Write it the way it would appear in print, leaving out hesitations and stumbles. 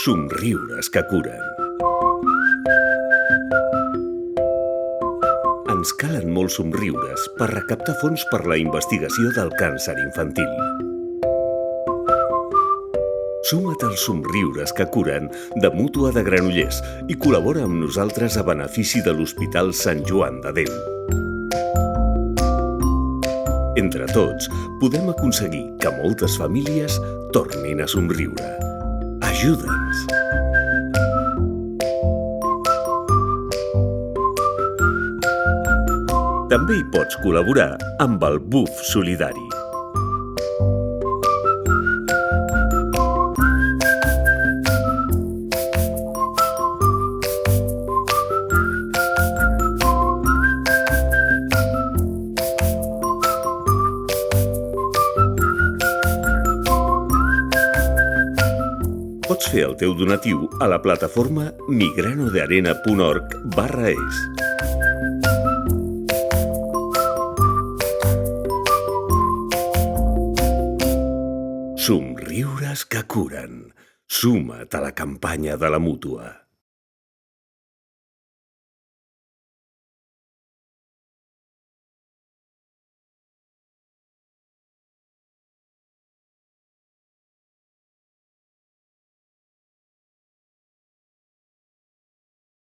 Somriures que curen. Ens calen molts somriures per recaptar fons per la investigació del càncer infantil. Suma't als somriures que curen de Mútua de Granollers i col·labora amb nosaltres a benefici de l'Hospital Sant Joan de Déu. Entre tots, podem aconseguir que moltes famílies tornin a somriure. Ajuda'ns! També hi pots col·laborar amb el BUF Solidari. Pots fer el teu donatiu a la plataforma migranodearena.org/es. Somriures que curen. Suma't a la campanya de la Mútua.